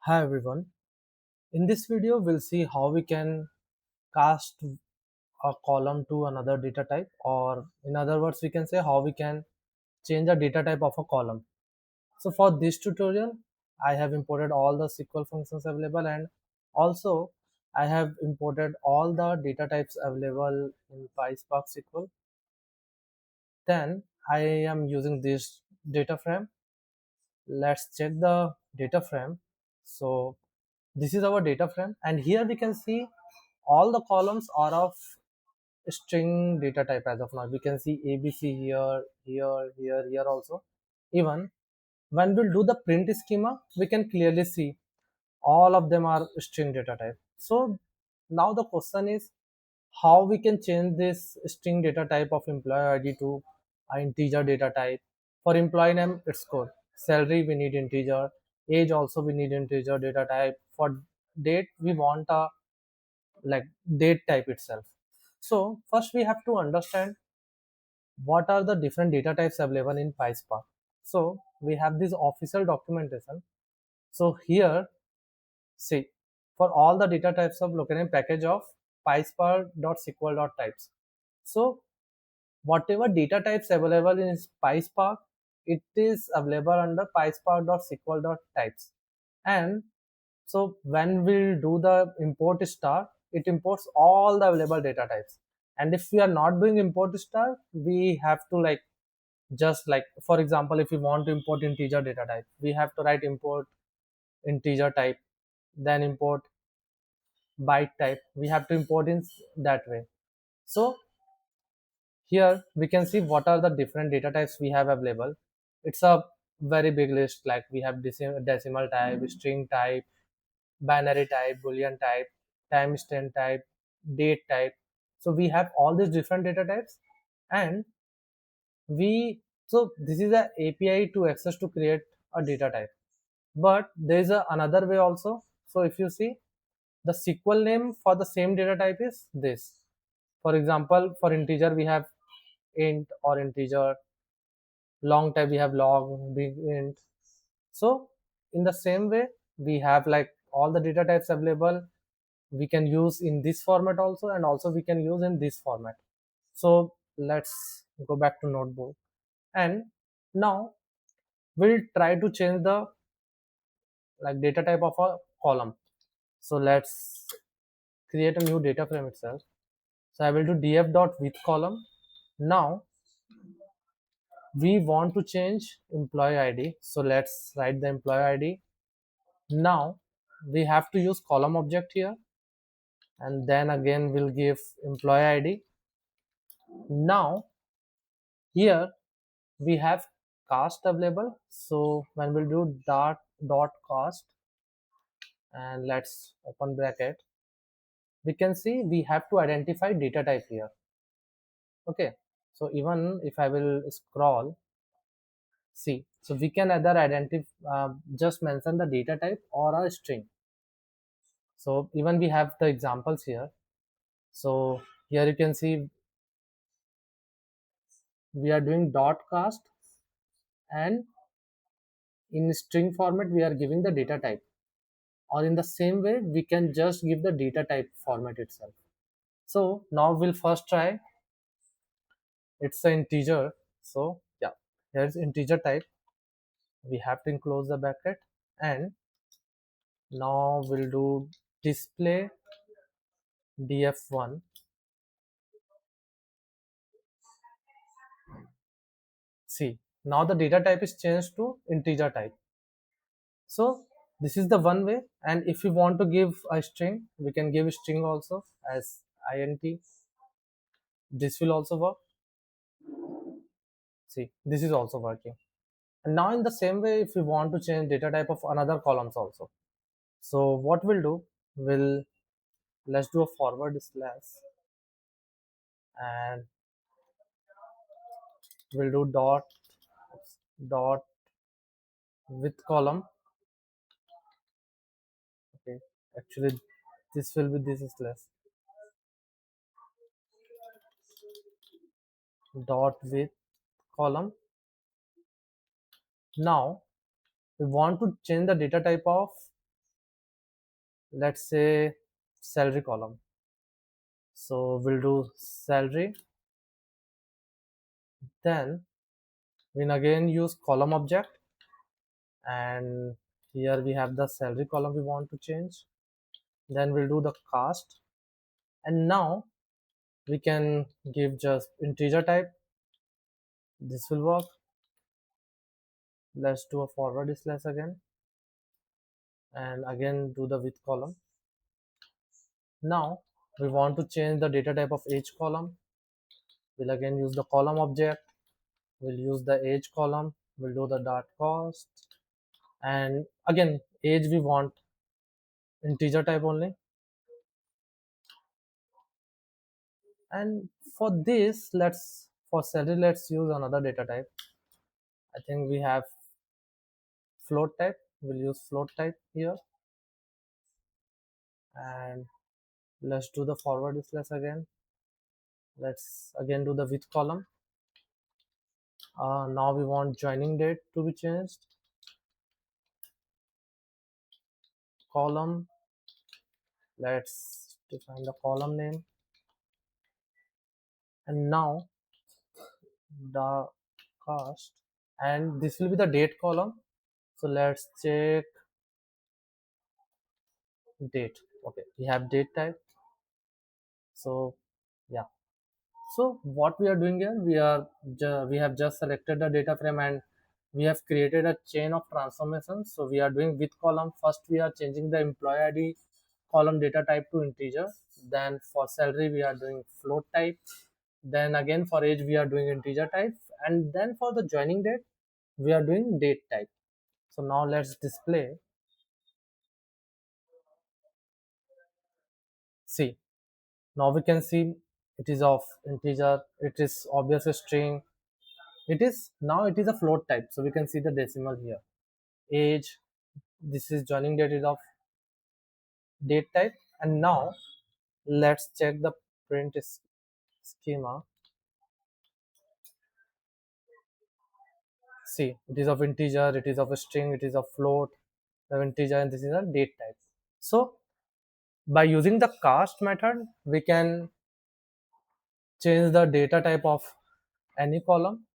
Hi everyone. In this video, we'll see how we can cast a column to another data type, or in other words, we can say how we can change the data type of a column. So for this tutorial, I have imported all the SQL functions available, and also I have imported all the data types available in PySpark SQL. Then I am using this data frame. Let's check the data frame. So this is our data frame, and here we can see all the columns are of string data type. As of now we can see ABC here also. Even when we'll do the print schema, we can clearly see all of them are string data type. So now the question is how we can change this string data type of employee ID to an integer data type. For employee name, it's code. Salary, we need integer. Age also we need integer data type. For date, we want a like date type itself. So first we have to understand what are the different data types available in PySpark. So we have this official documentation. So here, see, for all the data types of located package of PySpark.sql.types. So whatever data types available in PySpark, it is available under PySpark.sql.types. And so when we'll do the import star, it imports all the available data types. And if we are not doing import star, we have to just for example, if we want to import integer data type, we have to write import integer type, then import byte type. We have to import in that way. So here we can see what are the different data types we have available. It's a very big list. Like we have decimal type, string type, binary type, boolean type, timestamp type, date type. So we have all these different data types, and we so this is a API to access to create a data type. But there is another way also. So if you see, the SQL name for the same data type is this. For example, for integer we have int or integer, long type we have log, big int. So in the same way, we have all the data types available. We can use in this format also, and also we can use in this format. So let's go back to notebook, and now we'll try to change the data type of a column. So let's create a new data frame itself. So I will do df dot with column. Now we want to change employee ID, so let's write the employee ID. Now we have to use column object here, and then again we'll give employee ID. Now here we have cast available. So when we'll do dot cast, and let's open bracket, we can see we have to identify data type here. Okay, so even if I will scroll, see, so we can either identify, just mention the data type or a string. So even we have the examples here. So here you can see we are doing dot cast, and in string format we are giving the data type, or in the same way we can just give the data type format itself. So now we'll first try. It's an integer. So yeah, here's integer type. We have to enclose the bracket, and now we'll do display df1. See, now the data type is changed to integer type. So this is the one way, and if we want to give a string, we can give a string also as int. This will also work. See, this is also working. And now in the same way, if we want to change data type of another columns also, so what we'll do, we'll let's do a forward slash, and we'll do dot with column. Okay, actually this will be this slash dot with column. Now we want to change the data type of let's say salary column. So we'll do salary, then we'll again use column object, and here we have the salary column we want to change. Then we'll do the cast, and now we can give just integer type. This will work. Let's do a forward slash again, and again do the with column. Now we want to change the data type of age column. We'll again use the column object. We'll use the age column. We'll do the dot cost, and again age we want integer type only. And for this, for salary, let's use another data type. I think we have float type. We'll use float type here, and let's do the forward slash again. Let's again do the with column. Now we want joining date to be changed. Column. Let's define the column name, and now the cost, and this will be the date column. So let's check date. Okay, we have date type. So yeah. So what we are doing here, we have just selected the data frame and we have created a chain of transformations. So we are doing with column. First we are changing the employee ID column data type to integer. Then for salary we are doing float type. Then again for age we are doing integer type. And then for the joining date we are doing date type. So now let's display. See, now we can see it is of integer. It is obviously string. It is a float type, so we can see the decimal here. Age, this is joining date is of date type, and now let's check the print schema. See, it is of integer, it is of a string, it is of float, of integer, and this is a date type. So by using the cast method, we can change the data type of any column,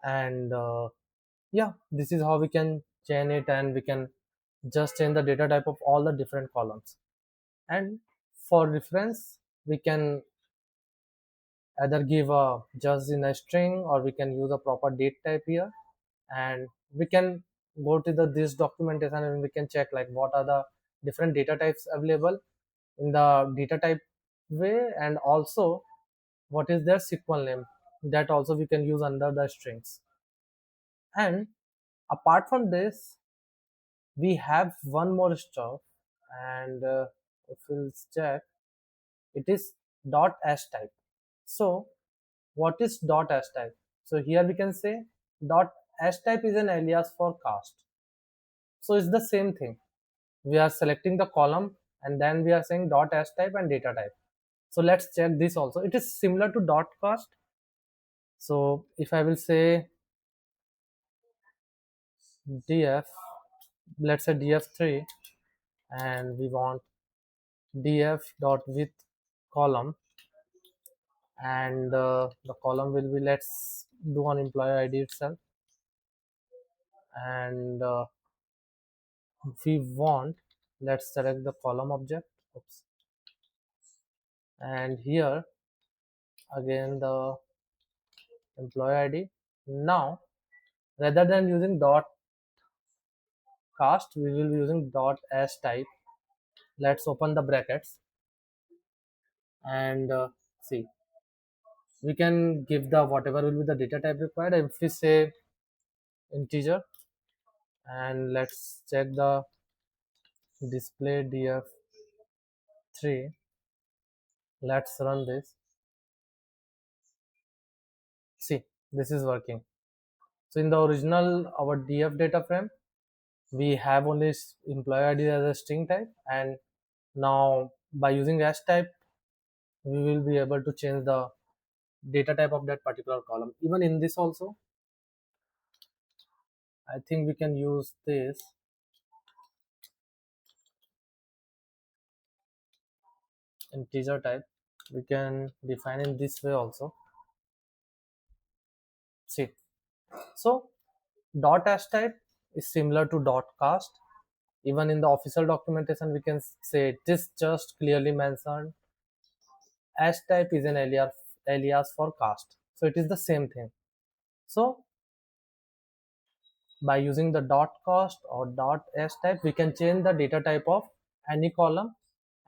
and yeah, this is how we can chain it, and we can just change the data type of all the different columns. And for reference we can either give a just in a string, or we can use a proper date type here, and we can go to the this documentation and we can check like what are the different data types available in the data type way, and also what is their SQL name, that also we can use under the strings. And apart from this we have one more stuff, and if we'll check, it is dot s type. So what is dot s type? So here we can say dot s type is an alias for cast. So it's the same thing. We are selecting the column and then we are saying dot s type and data type. So let's check this also. It is similar to dot cast. So if I will say df, let's say df3, and we want df dot with column, and the column will be, let's do on employee ID itself, and we want, let's select the column object. Oops. And here again the employee ID. Now rather than using dot cast, we will be using dot s type. Let's open the brackets, and see, we can give the whatever will be the data type required. If we say integer, and let's check the display df3, let's run this. See, this is working. So in the original our df data frame we have only employee ID as a string type, and now by using hash type we will be able to change the data type of that particular column. Even in this also I think we can use this. integer type, we can define in this way also. See, so dot hash type is similar to dot cast. Even in the official documentation, we can say it is just clearly mentioned. Hash type is an alias for cast. So it is the same thing. So by using the dot cost or dot hash type, we can change the data type of any column,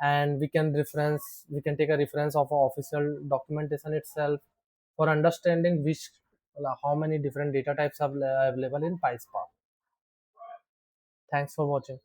and we can take a reference of our official documentation itself for understanding which how many different data types are available in PySpark. Thanks for watching.